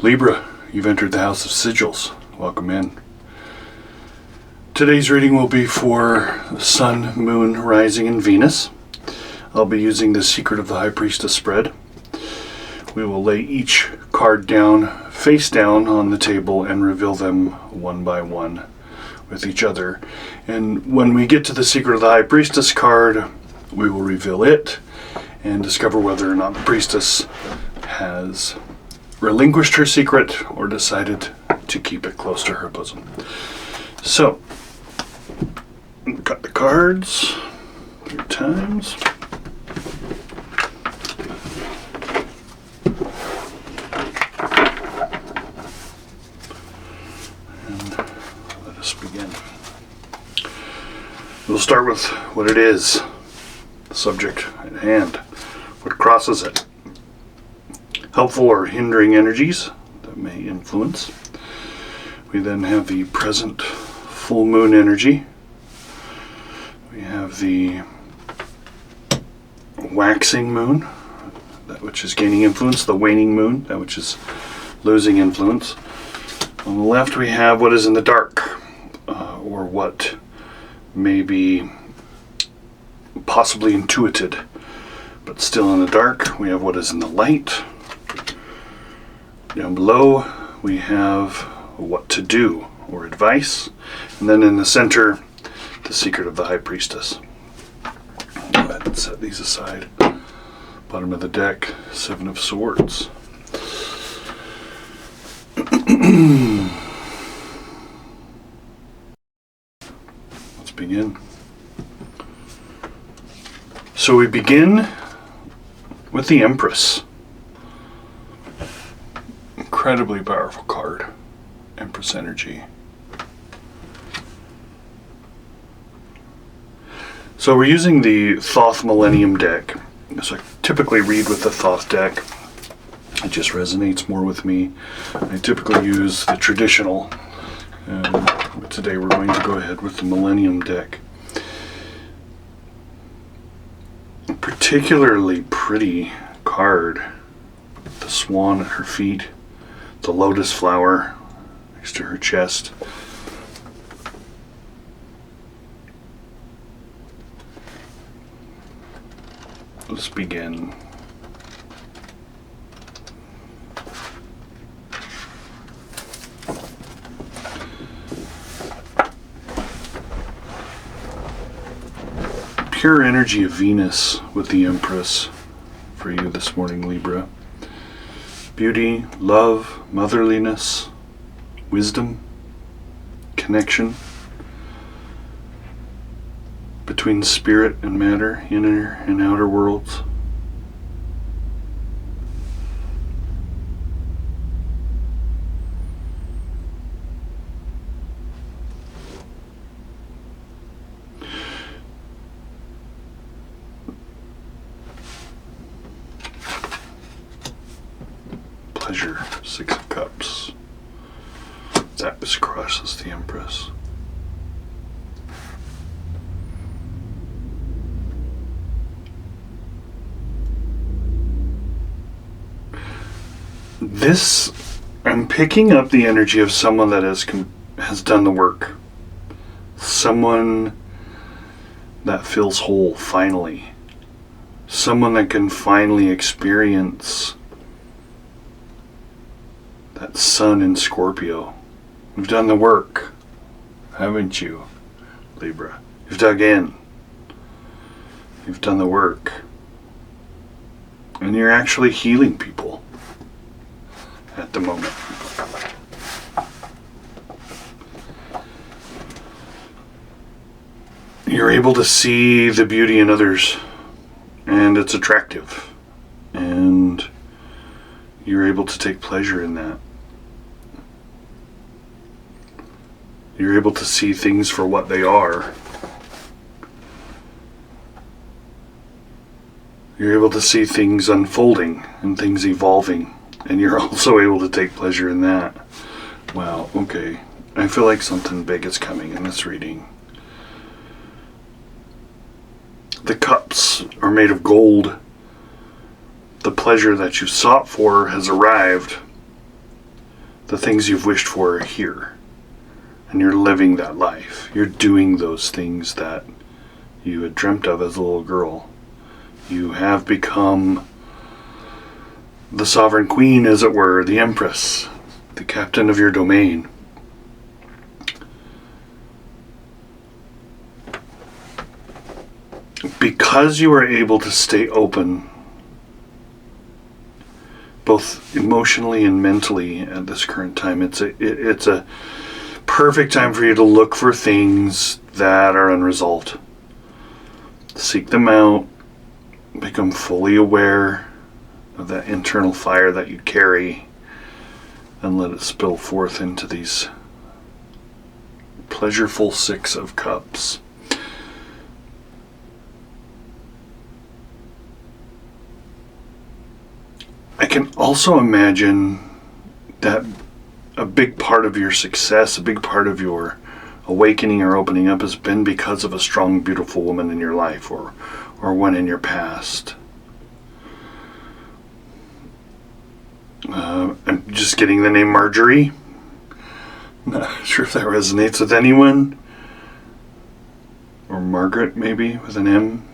Libra, you've entered the house of Sigils. Welcome in. Today's reading will be for Sun, Moon, Rising, and Venus. I'll be using the Secret of the High Priestess spread. We will lay each card down, face down on the table, and reveal them one by one with each other. And when we get to the Secret of the High Priestess card, we will reveal it and discover whether or not the priestess has relinquished her secret or decided to keep it close to her bosom. So, got the cards 3 times. And let us begin. We'll start with what it is, the subject at hand, what crosses it. Helpful or hindering energies that may influence. We then have the present full moon energy. We have the waxing moon, that which is gaining influence, the waning moon, that which is losing influence. On the left we have what is in the dark, or what may be possibly intuited, but still in the dark. We have what is in the light. Down below we have what to do or advice, and then in the center, the Secret of the High Priestess. Go ahead and set these aside. Bottom of the deck, 7 of Swords. Let's begin. So we begin with the Empress. Incredibly powerful card, Empress energy. So we're using the Thoth Millennium deck. So I typically read with the Thoth deck. It just resonates more with me. I typically use the traditional, but today we're going to go ahead with the Millennium deck. A particularly pretty card, the swan at her feet. The lotus flower next to her chest. Let's begin. Pure energy of Venus with the Empress for you this morning, Libra. Beauty, love, motherliness, wisdom, connection between spirit and matter, inner and outer worlds. Pleasure, 6 of Cups. That which crosses the Empress. This, I'm picking up the energy of someone that has done the work. Someone that feels whole, finally. Someone that can finally experience that sun in Scorpio. You've done the work, haven't you, Libra? You've dug in. You've done the work. And you're actually healing people at the moment. You're able to see the beauty in others, and it's attractive. And you're able to take pleasure in that. You're able to see things for what they are. You're able to see things unfolding and things evolving. And you're also able to take pleasure in that. Wow, okay. I feel like something big is coming in this reading. The cups are made of gold. The pleasure that you sought for has arrived. the things you've wished for are here. And you're living that life. You're doing those things that you had dreamt of as a little girl. You have become the sovereign queen, as it were, the Empress, the captain of your domain. Because you are able to stay open, both emotionally and mentally at this current time, it's a perfect time for you to look for things that are unresolved. Seek them out, become fully aware of that internal fire that you carry, and let it spill forth into these pleasureful 6 of Cups. I can also imagine that a big part of your success, a big part of your awakening or opening up has been because of a strong, beautiful woman in your life, or one in your past. I'm just getting the name Marjorie. Not sure if that resonates with anyone. Or Margaret, maybe, with an M.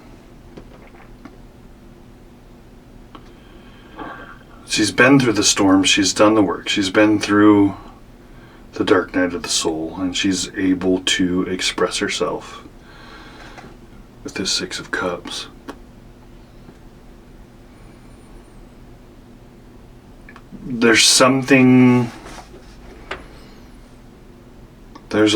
She's been through the storm, she's done the work, she's been through the dark night of the soul, and she's able to express herself with this 6 of Cups. There's a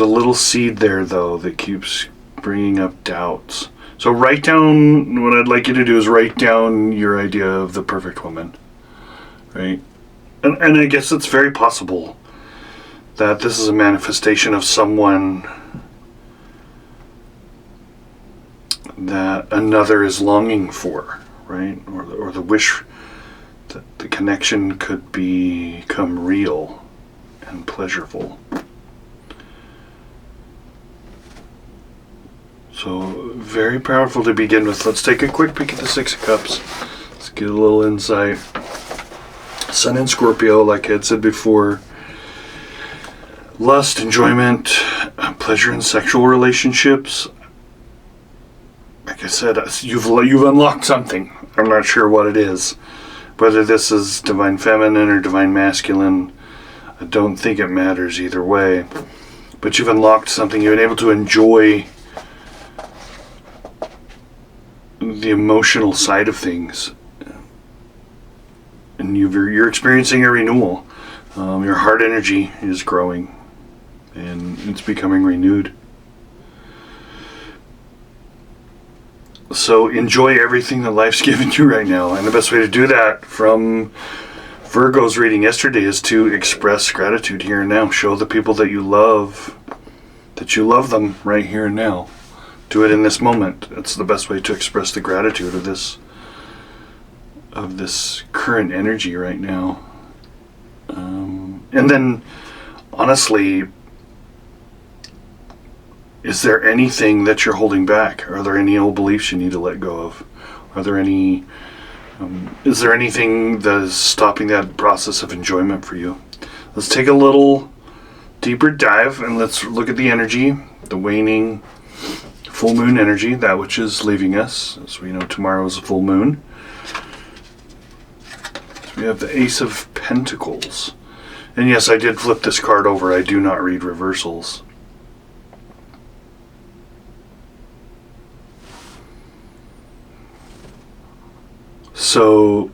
little seed there, though, that keeps bringing up doubts. So write down, what I'd like you to do is write down your idea of the perfect woman. Right? And I guess it's very possible that this is a manifestation of someone that another is longing for, right? Or the wish that the connection could become real and pleasurable. So, very powerful to begin with. Let's take a quick peek at the 6 of Cups. Let's get a little insight. Sun in Scorpio, like I had said before. Lust, enjoyment, pleasure in sexual relationships. Like I said, you've unlocked something. I'm not sure what it is. Whether this is divine feminine or divine masculine, I don't think it matters either way. But you've unlocked something. You've been able to enjoy the emotional side of things. And you're experiencing a renewal. Your heart energy is growing, and it's becoming renewed. So enjoy everything that life's given you right now. And the best way to do that, from Virgo's reading yesterday, is to express gratitude here and now. Show the people that you love them right here and now. Do it in this moment. It's the best way to express the gratitude of this current energy right now. And then, honestly, is there anything that you're holding back? Are there any old beliefs you need to let go of? Are there any, is there anything that is stopping that process of enjoyment for you? Let's take a little deeper dive and let's look at the energy, the waning full moon energy, that which is leaving us. As we know, tomorrow is a full moon. We have the Ace of Pentacles. And yes, I did flip this card over. I do not read reversals. So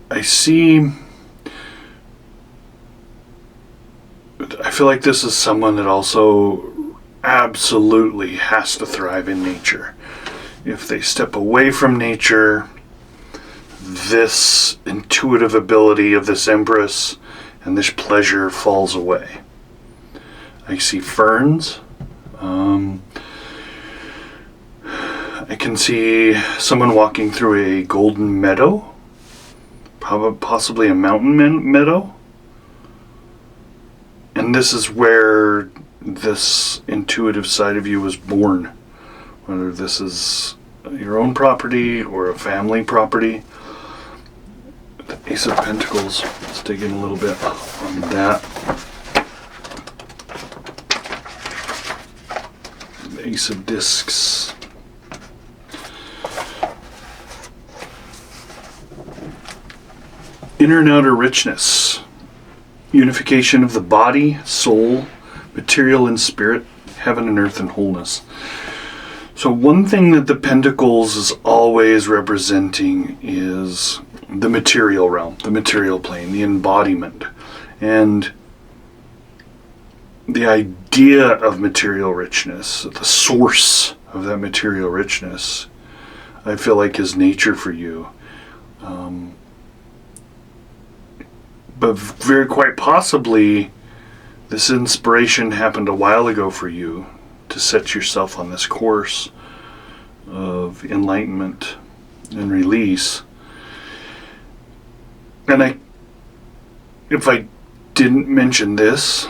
I feel like this is someone that also absolutely has to thrive in nature. If they step away from nature, this intuitive ability of this Empress and this pleasure falls away. I see ferns. I can see someone walking through a golden meadow, possibly a mountain meadow. And this is where this intuitive side of you was born. Whether this is your own property or a family property. The Ace of Pentacles. Let's dig in a little bit on that. The Ace of Discs. Inner and outer richness. Unification of the body, soul, material and spirit, heaven and earth and wholeness. So one thing that the Pentacles is always representing is the material realm, the material plane, the embodiment. And the idea of material richness, the source of that material richness, I feel like is nature for you. But very quite possibly, this inspiration happened a while ago for you to set yourself on this course of enlightenment and release. And if I didn't mention this,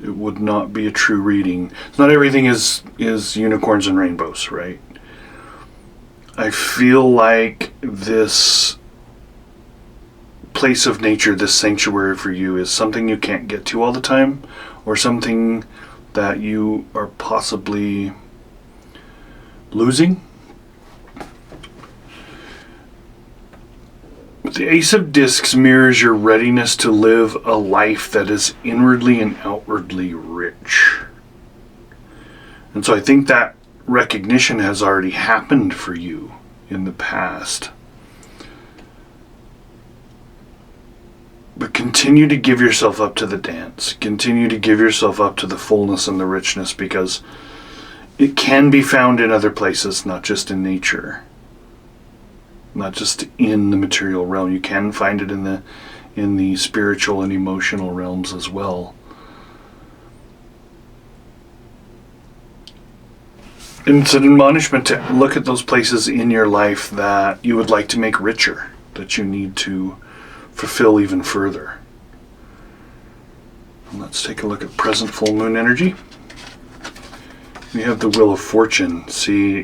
it would not be a true reading. Not everything is unicorns and rainbows, right? I feel like this place of nature, this sanctuary for you, is something you can't get to all the time, or something that you are possibly losing. The Ace of Discs mirrors your readiness to live a life that is inwardly and outwardly rich. And so I think that recognition has already happened for you in the past. But continue to give yourself up to the dance. Continue to give yourself up to the fullness and the richness, because it can be found in other places, not just in nature. Not just in the material realm. You can find it in the spiritual and emotional realms as well. And it's an admonishment to look at those places in your life that you would like to make richer, that you need to fulfill even further. And let's take a look at present full moon energy. We have the Wheel of Fortune. See,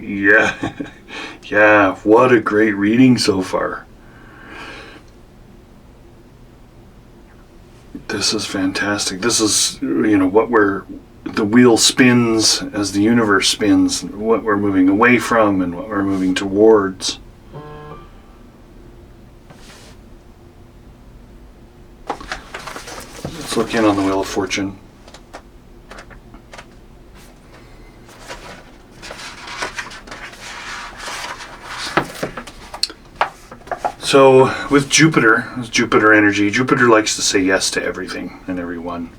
yeah, what a great reading so far. This is fantastic. This is, the wheel spins as the universe spins, what we're moving away from and what we're moving towards. Let's look in on the Wheel of Fortune. So with Jupiter energy, Jupiter likes to say yes to everything and everyone.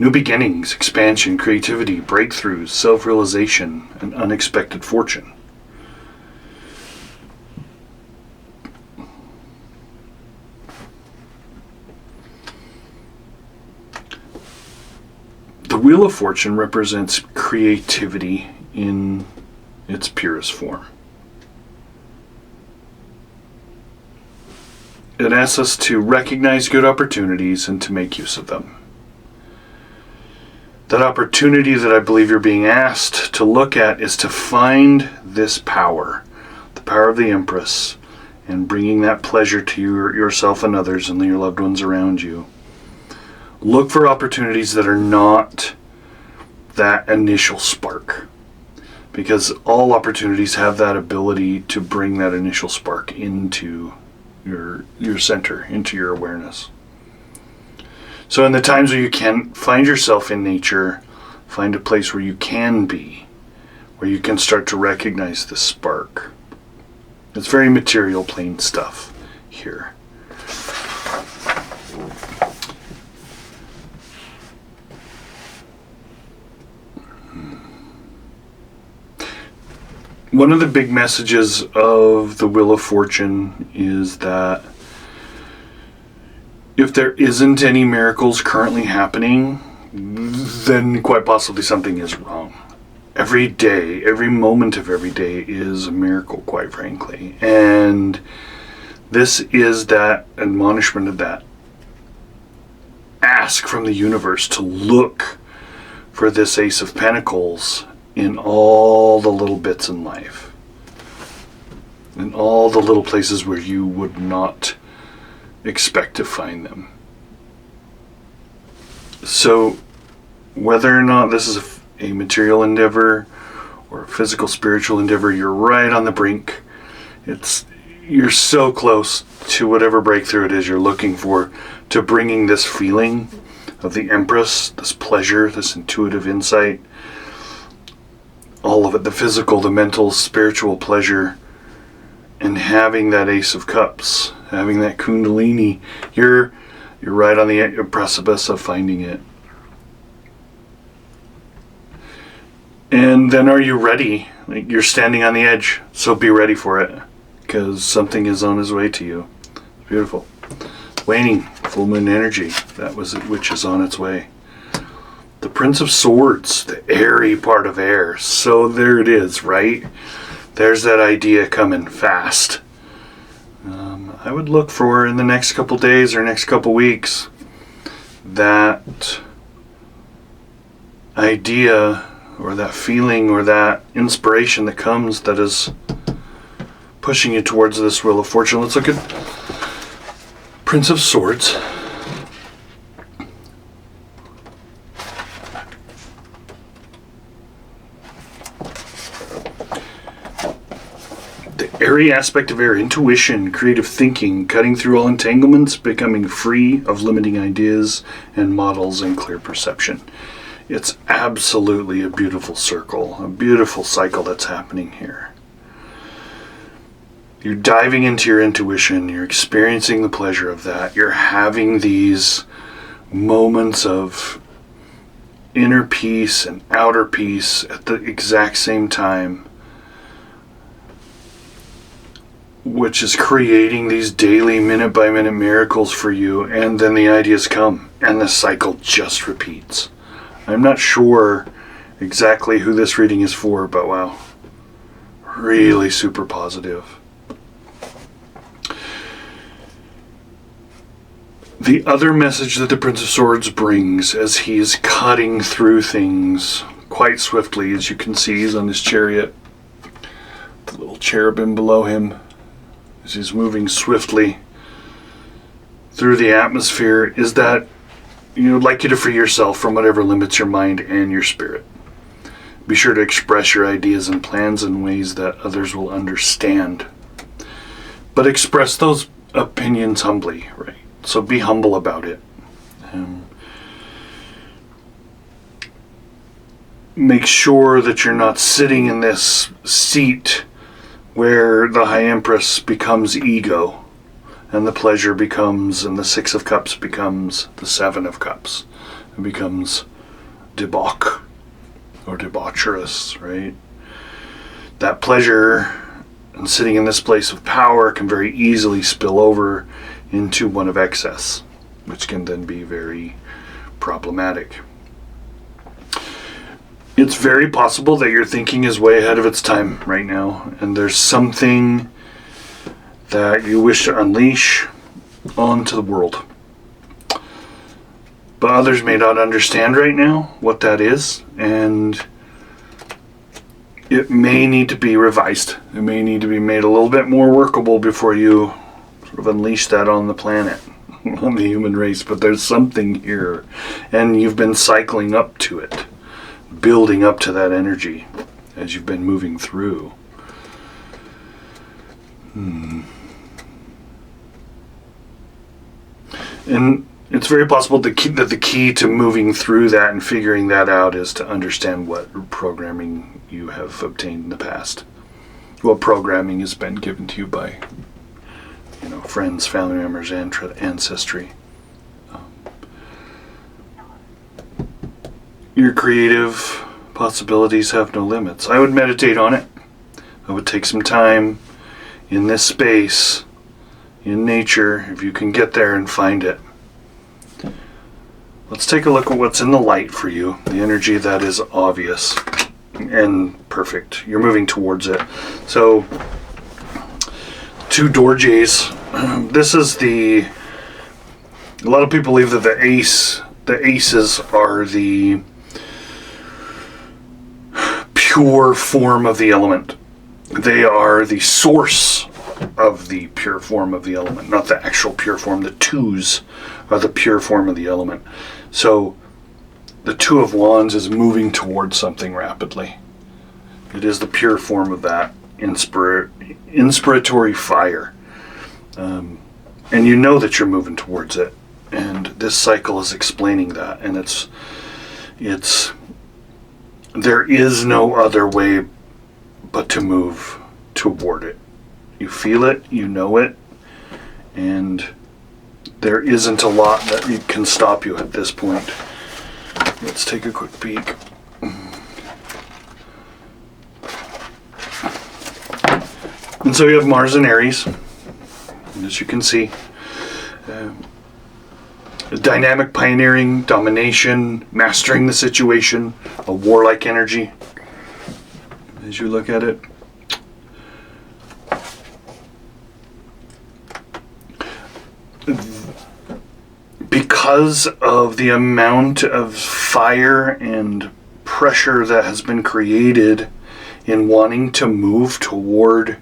New beginnings, expansion, creativity, breakthroughs, self-realization, and unexpected fortune. The Wheel of Fortune represents creativity in its purest form. It asks us to recognize good opportunities and to make use of them. That opportunity that I believe you're being asked to look at is to find this power, the power of the Empress, and bringing that pleasure to yourself and others and your loved ones around you. Look for opportunities that are not that initial spark, because all opportunities have that ability to bring that initial spark into your center, into your awareness. So in the times where you can find yourself in nature, find a place where you can be, where you can start to recognize this spark. It's very material plane stuff here. One of the big messages of the Wheel of Fortune is that if there isn't any miracles currently happening, then quite possibly something is wrong. Every day, every moment of every day is a miracle, quite frankly. And this is that admonishment of that ask from the universe to look for this Ace of Pentacles in all the little bits in life. in all the little places where you would not expect to find them. So whether or not this is a material endeavor or a physical, spiritual endeavor, you're right on the brink. You're so close to whatever breakthrough it is you're looking for, to bringing this feeling of the Empress, this pleasure, this intuitive insight, all of it, the physical, the mental, spiritual pleasure, and having that Ace of Cups, having that Kundalini. You're right on the precipice of finding it. And then are you ready? Like, you're standing on the edge, so be ready for it, because something is on his way to you. Beautiful. Waning, full moon energy, that was it, which is on its way. The Prince of Swords, the airy part of air. So there it is, right? There's that idea coming fast. I would look for, in the next couple days or next couple weeks, that idea or that feeling or that inspiration that comes that is pushing you towards this Wheel of Fortune. Let's look at Prince of Swords. The airy aspect of air, intuition, creative thinking, cutting through all entanglements, becoming free of limiting ideas and models, and clear perception. It's absolutely a beautiful circle, a beautiful cycle that's happening here. You're diving into your intuition, you're experiencing the pleasure of that, you're having these moments of inner peace and outer peace at the exact same time, which is creating these daily minute-by-minute miracles for you, and then the ideas come, and the cycle just repeats. I'm not sure exactly who this reading is for, but wow, really super positive. The other message that the Prince of Swords brings as he is cutting through things quite swiftly, as you can see, he's on his chariot, the little cherubim below him, as he's moving swiftly through the atmosphere, is that would like you to free yourself from whatever limits your mind and your spirit. Be sure to express your ideas and plans in ways that others will understand. But express those opinions humbly, right? So be humble about it. Make sure that you're not sitting in this seat where the High Empress becomes ego, and the pleasure becomes, and the Six of Cups becomes the Seven of Cups. It becomes debauch or debaucherous, right? That pleasure and sitting in this place of power can very easily spill over into one of excess, which can then be very problematic. It's very possible that your thinking is way ahead of its time right now, and there's something that you wish to unleash onto the world. But others may not understand right now what that is, and it may need to be revised. It may need to be made a little bit more workable before you sort of unleash that on the planet, on the human race. But there's something here, and you've been cycling up to it, building up to that energy as you've been moving through. And it's very possible that the key to moving through that and figuring that out is to understand what programming you have obtained in the past. What programming has been given to you by, friends, family members, and ancestry. Your creative possibilities have no limits. I would meditate on it. I would take some time in this space, in nature, if you can get there and find it. Let's take a look at what's in the light for you, the energy that is obvious and perfect. You're moving towards it. So, 2 Dorjes. This is a lot of people believe that the aces are the pure form of the element. They are the source of the pure form of the element, not the actual pure form. The twos are the pure form of the element. So the Two of Wands is moving towards something rapidly. It is the pure form of that inspiratory fire. And you know that you're moving towards it. And this cycle is explaining that. And there is no other way but to move toward it. You feel it, you know it, and there isn't a lot that can stop you at this point. Let's take a quick peek. And so you have Mars and Aries, as you can see. Dynamic pioneering, domination, mastering the situation, a warlike energy as you look at it. Because of the amount of fire and pressure that has been created in wanting to move toward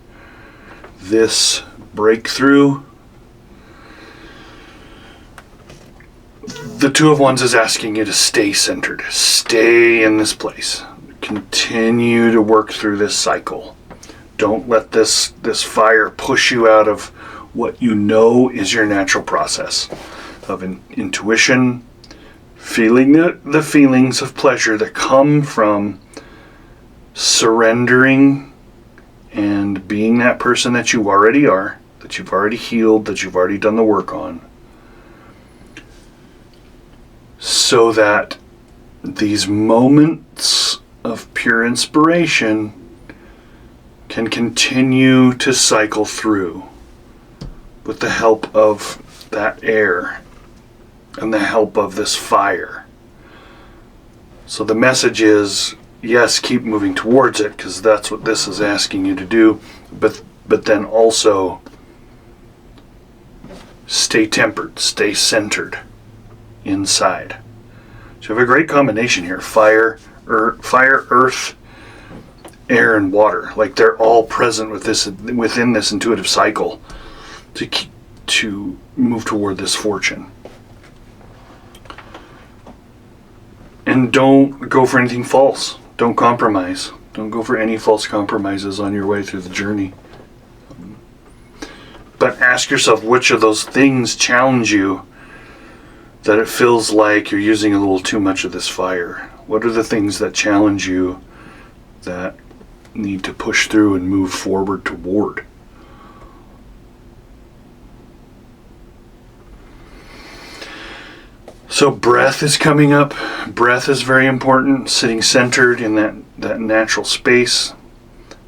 this breakthrough, the Two of Wands is asking you to stay centered, stay in this place, continue to work through this cycle. Don't let this fire push you out of what you know is your natural process of intuition, feeling the feelings of pleasure that come from surrendering and being that person that you already are, that you've already healed, that you've already done the work on, so that these moments of pure inspiration can continue to cycle through with the help of that air and the help of this fire. So the message is, yes, keep moving towards it, because that's what this is asking you to do, but then also stay tempered, stay centered inside. So you have a great combination here: fire, earth, air, and water. Like they're all present within this intuitive cycle to move toward this fortune. And don't go for anything false. Don't compromise. Don't go for any false compromises on your way through the journey. But ask yourself, which of those things challenge you, that it feels like you're using a little too much of this fire? What are the things that challenge you that need to push through and move forward toward? So breath is coming up. Breath is very important. Sitting centered in that natural space,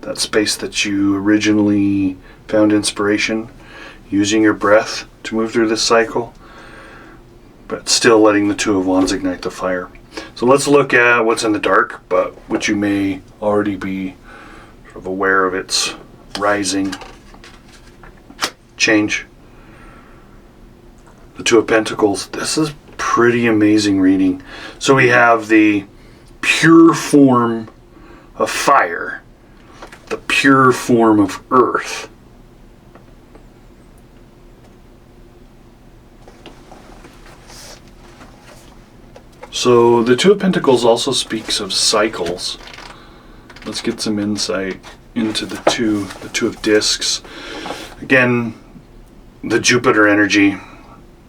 that space that you originally found inspiration. Using your breath to move through this cycle, but still letting the Two of Wands ignite the fire. So let's look at what's in the dark, but which you may already be sort of aware of its rising change. The Two of Pentacles. This is pretty amazing reading. So we have the pure form of fire, the pure form of earth, so the Two of Pentacles also speaks of cycles. Let's get some insight into the Two of Discs. Again, the Jupiter energy,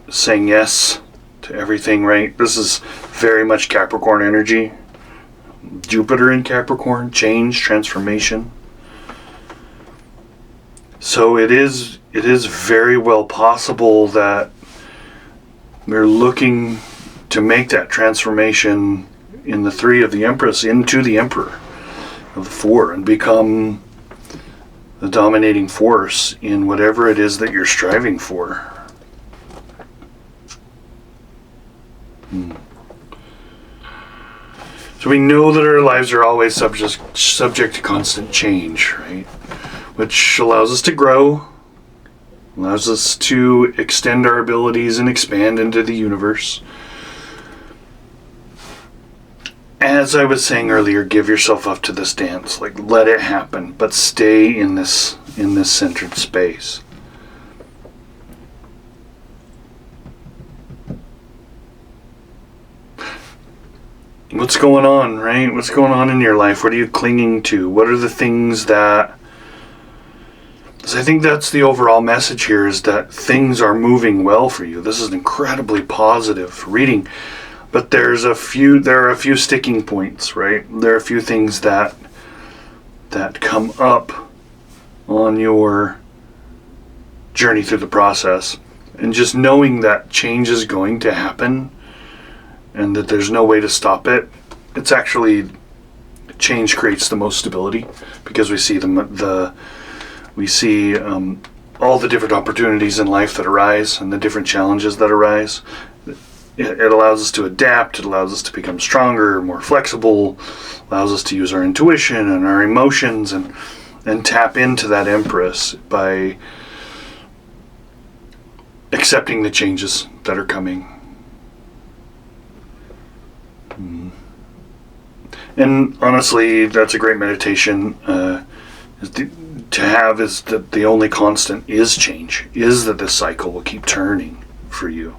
saying yes to everything, right? This is very much Capricorn energy. Jupiter in Capricorn, change, transformation. So it is very well possible that we're looking to make that transformation in the Three of the Empress into the Emperor of the Four and become the dominating force in whatever it is that you're striving for. So we know that our lives are always subject to constant change, right? Which allows us to grow, allows us to extend our abilities and expand into the universe. as I was saying earlier, give yourself up to this dance. Like, let it happen, but stay in this centered space. What's going on, right? What's going on in your life? What are you clinging to? What are the things that... I think that's the overall message here, is that things are moving well for you. This is an incredibly positive reading. But there are a few sticking points, right? There are a few things that come up on your journey through the process. And just knowing that change is going to happen and that there's no way to stop it. It's actually, change creates the most stability, because we see all the different opportunities in life that arise and the different challenges that arise. It allows us to adapt. It allows us to become stronger, more flexible, allows us to use our intuition and our emotions and tap into that Empress by accepting the changes that are coming. And honestly, that's a great meditation to have, is that the only constant is change, is that this cycle will keep turning for you.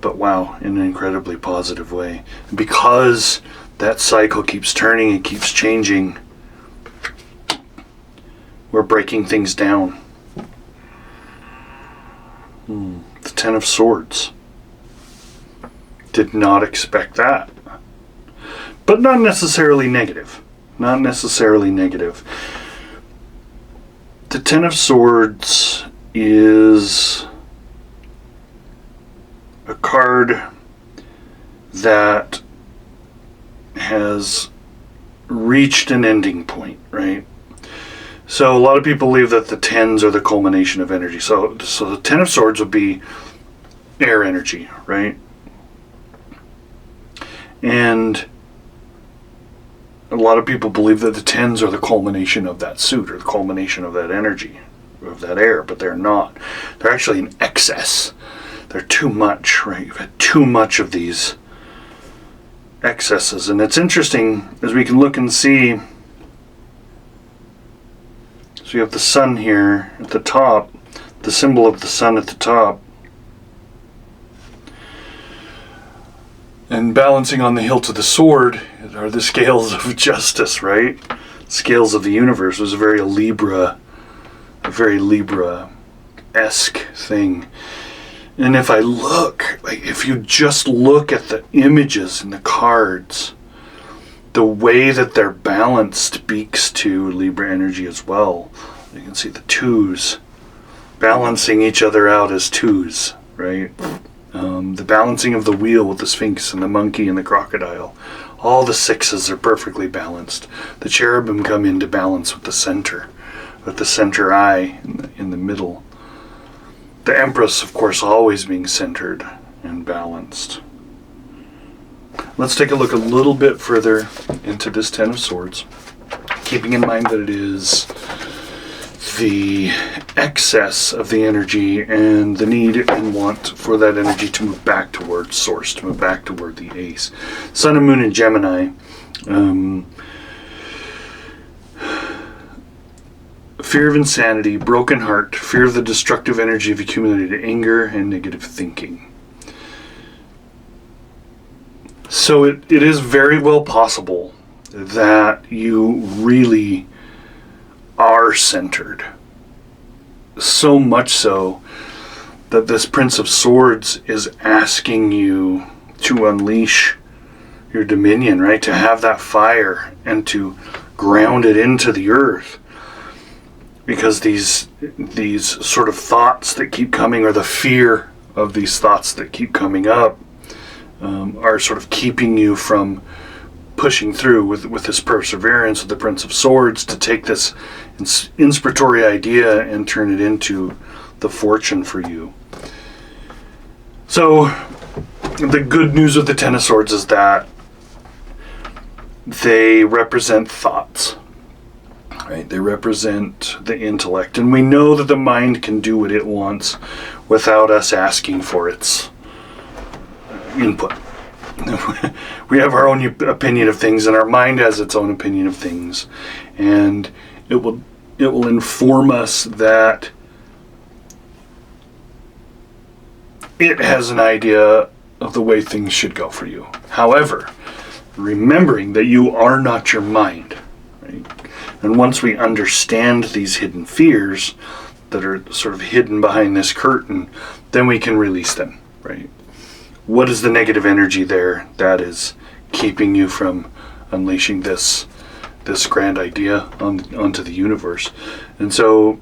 But wow, in an incredibly positive way. Because that cycle keeps turning and keeps changing, we're breaking things down. The Ten of Swords. Did not expect that. But not necessarily negative. Not necessarily negative. The Ten of Swords is a card that has reached an ending point, right? So a lot of people believe that the tens are the culmination of energy. So the Ten of Swords would be air energy, right? And a lot of people believe that the tens are the culmination of that suit, or the culmination of that energy, of that air, but they're not. They're actually in excess. They're too much, right? You've had too much of these excesses. And it's interesting, as we can look and see. So you have the sun here at the top, the symbol of the sun at the top. And balancing on the hilt of the sword are the scales of justice, right? Scales of the universe. It was a very Libra-esque thing. And if if you just look at the images in the cards, the way that they're balanced speaks to Libra energy as well. You can see the twos balancing each other out as twos, right? The balancing of the wheel with the Sphinx and the monkey and the crocodile. All the sixes are perfectly balanced. The cherubim come into balance with the center eye in the middle. The Empress, of course, always being centered and balanced. Let's take a look a little bit further into this Ten of Swords, keeping in mind that it is the excess of the energy and the need and want for that energy to move back toward source, to move back toward the ace. Sun and Moon in Gemini. Fear of insanity, broken heart, fear of the destructive energy of accumulated anger and negative thinking. So it is very well possible that you really are centered. So much so that this Prince of Swords is asking you to unleash your dominion, right? To have that fire and to ground it into the earth. Because these sort of thoughts that keep coming, or the fear of these thoughts that keep coming up, are sort of keeping you from pushing through with this perseverance of the Prince of Swords to take this inspiratory idea and turn it into the fortune for you. So the good news with the Ten of Swords is that they represent thoughts. Right? They represent the intellect, and we know that the mind can do what it wants without us asking for its input. we have our own opinion of things, and our mind has its own opinion of things, and it will inform us that it has an idea of the way things should go for you. However, remembering that you are not your mind, right? And once we understand these hidden fears that are sort of hidden behind this curtain, then we can release them, right? What is the negative energy there that is keeping you from unleashing this grand idea onto the universe? And so,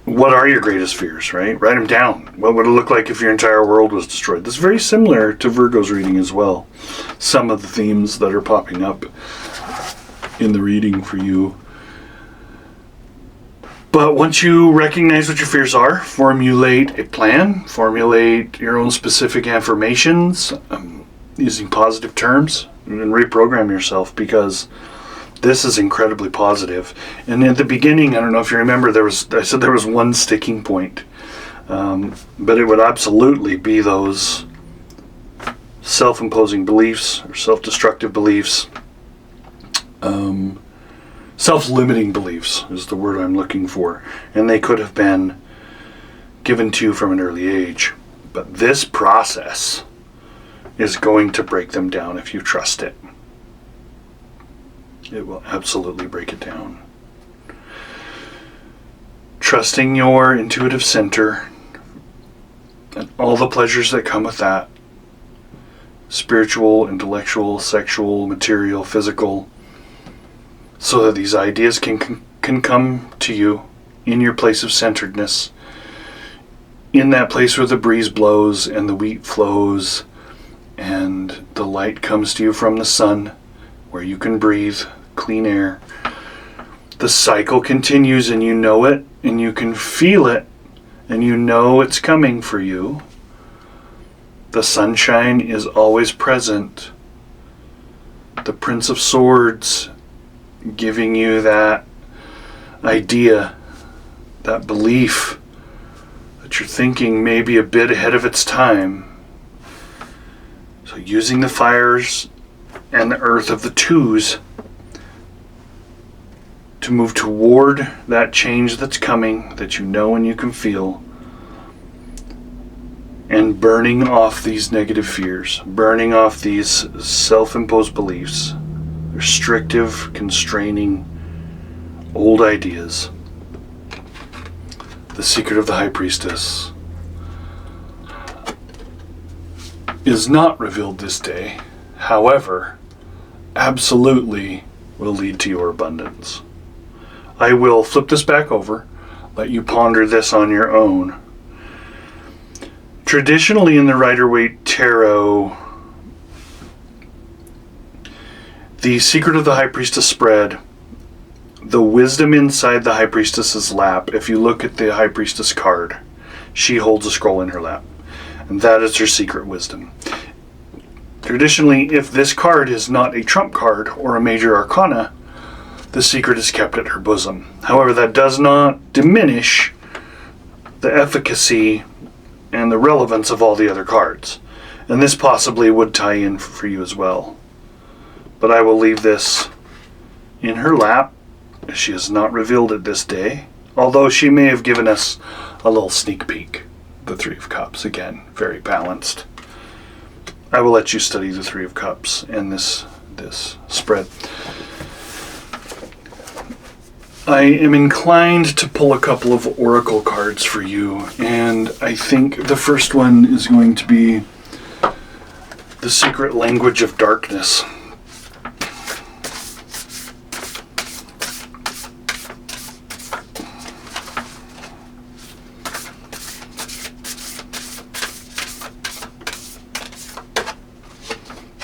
what are your greatest fears, right? Write them down. What would it look like if your entire world was destroyed? This is very similar to Virgo's reading as well. Some of the themes that are popping up in the reading for you. But once you recognize what your fears are, formulate a plan, formulate your own specific affirmations, using positive terms, and reprogram yourself, because this is incredibly positive. And at the beginning, I don't know if you remember, I said there was one sticking point, but it would absolutely be those self-imposing beliefs or self-destructive beliefs. Self-limiting beliefs is the word I'm looking for, and they could have been given to you from an early age. But this process is going to break them down if you trust it. It will absolutely break it down. Trusting your intuitive center and all the pleasures that come with that, spiritual, intellectual, sexual, material, physical, so that these ideas can come to you in your place of centeredness, in that place where the breeze blows and the wheat flows and the light comes to you from the sun, where you can breathe clean air. The cycle continues, and you know it, and you can feel it, and you know it's coming for you. The sunshine is always present. The Prince of Swords giving you that idea, that belief that you're thinking may be a bit ahead of its time. So using the fires and the earth of the twos to move toward that change that's coming, that you know and you can feel, and burning off these negative fears, burning off these self-imposed beliefs, restrictive, constraining, old ideas. The secret of the High Priestess is not revealed this day. However, absolutely will lead to your abundance. I will flip this back over, let you ponder this on your own. Traditionally in the Rider-Waite Tarot, the secret of the High Priestess spread, the wisdom inside the High Priestess's lap, if you look at the High Priestess card, she holds a scroll in her lap. And that is her secret wisdom. Traditionally, if this card is not a trump card or a major arcana, the secret is kept at her bosom. However, that does not diminish the efficacy and the relevance of all the other cards. And this possibly would tie in for you as well. But I will leave this in her lap. She has not revealed it this day, although she may have given us a little sneak peek. The Three of Cups, again, very balanced. I will let you study the Three of Cups and this spread. I am inclined to pull a couple of oracle cards for you, and I think the first one is going to be the secret language of darkness.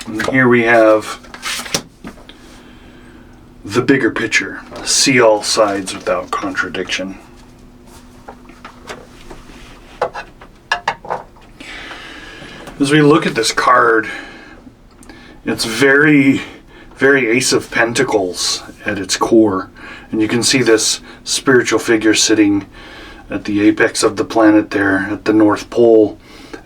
And here we have the bigger picture. See all sides without contradiction. As we look at this card, it's very, very Ace of Pentacles at its core. And you can see this spiritual figure sitting at the apex of the planet there at the North Pole.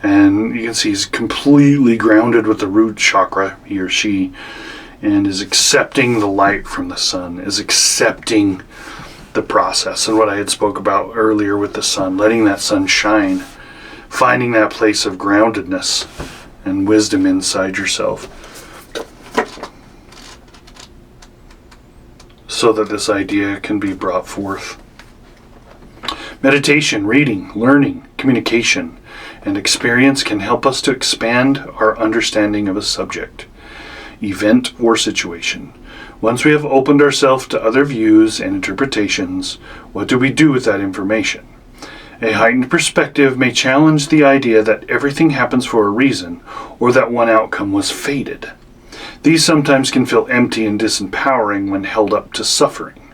And you can see he's completely grounded with the root chakra, he or she, and is accepting the light from the sun, is accepting the process. And what I had spoke about earlier with the sun, letting that sun shine, finding that place of groundedness and wisdom inside yourself, so that this idea can be brought forth. Meditation, reading, learning, communication, and experience can help us to expand our understanding of a subject, event, or situation. Once we have opened ourselves to other views and interpretations, what do we do with that information? A heightened perspective may challenge the idea that everything happens for a reason, or that one outcome was fated. These sometimes can feel empty and disempowering when held up to suffering.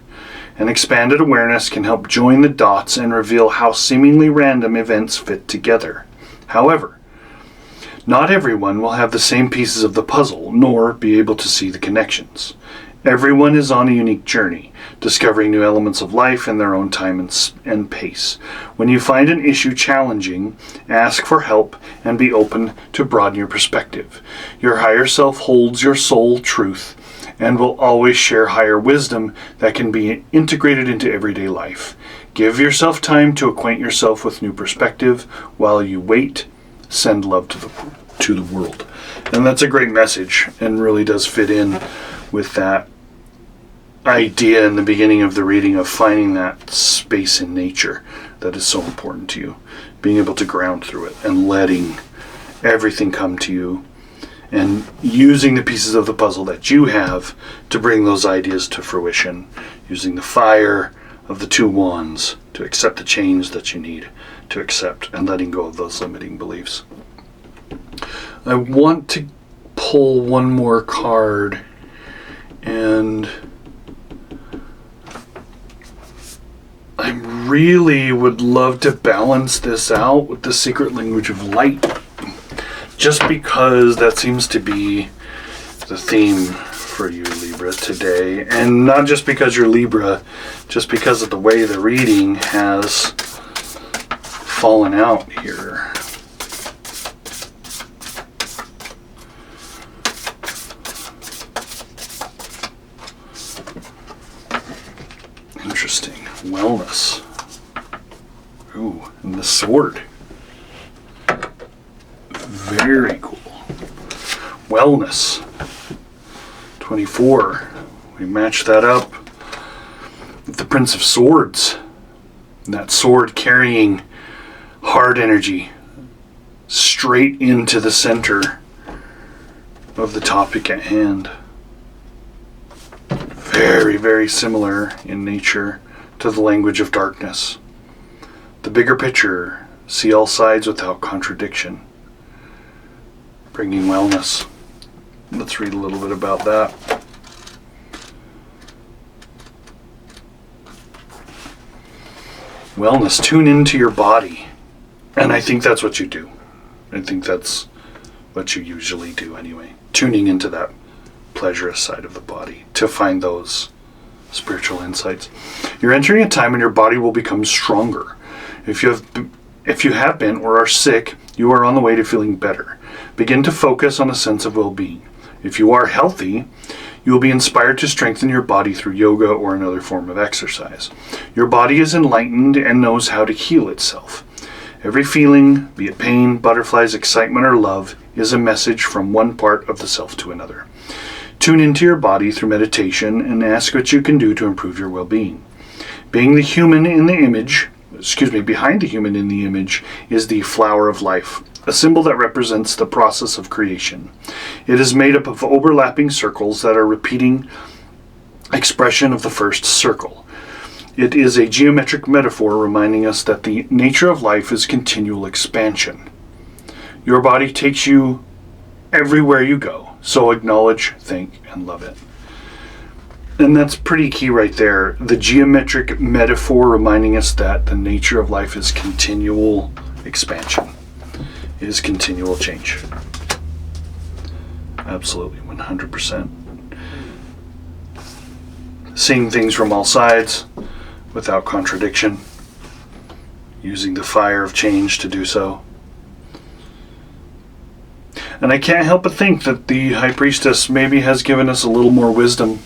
An expanded awareness can help join the dots and reveal how seemingly random events fit together. However, not everyone will have the same pieces of the puzzle, nor be able to see the connections. Everyone is on a unique journey, discovering new elements of life in their own time and pace. When you find an issue challenging, ask for help and be open to broaden your perspective. Your higher self holds your soul truth and will always share higher wisdom that can be integrated into everyday life. Give yourself time to acquaint yourself with new perspective. While you wait, send love to the world. And that's a great message, and really does fit in with that idea in the beginning of the reading of finding that space in nature that is so important to you. Being able to ground through it and letting everything come to you, and using the pieces of the puzzle that you have to bring those ideas to fruition, using the fire of the two wands to accept the change that you need to accept, and letting go of those limiting beliefs. I want to pull one more card, and I really would love to balance this out with the secret language of light, just because that seems to be the theme for you, Libra, today. And not just because you're Libra, just because of the way the reading has fallen out here. Interesting. Wellness. Ooh, and the sword. Very cool. Wellness. 24. We match that up with the Prince of Swords. And that sword carrying hard energy straight into the center of the topic at hand. Very, very similar in nature to the language of darkness. The bigger picture, see all sides without contradiction. Bringing wellness. Let's read a little bit about that. Wellness, tune into your body. And I think that's what you do. I think that's what you usually do anyway. Tuning into that pleasurous side of the body to find those spiritual insights. You're entering a time when your body will become stronger. If you have been or are sick, you are on the way to feeling better. Begin to focus on a sense of well-being. If you are healthy, you will be inspired to strengthen your body through yoga or another form of exercise. Your body is enlightened and knows how to heal itself. Every feeling, be it pain, butterflies, excitement, or love, is a message from one part of the self to another. Tune into your body through meditation and ask what you can do to improve your well-being. Behind the human in the image is the flower of life, a symbol that represents the process of creation. It is made up of overlapping circles that are repeating expression of the first circle. It is a geometric metaphor reminding us that the nature of life is continual expansion. Your body takes you everywhere you go, so acknowledge, thank, and love it. And that's pretty key right there. The geometric metaphor reminding us that the nature of life is continual expansion, is continual change. Absolutely, 100%. Seeing things from all sides without contradiction, using the fire of change to do so. And I can't help but think that the High Priestess maybe has given us a little more wisdom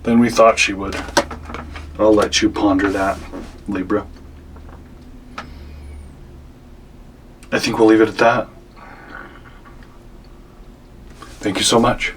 than we thought she would. I'll let you ponder that, Libra. I think we'll leave it at that. Thank you so much.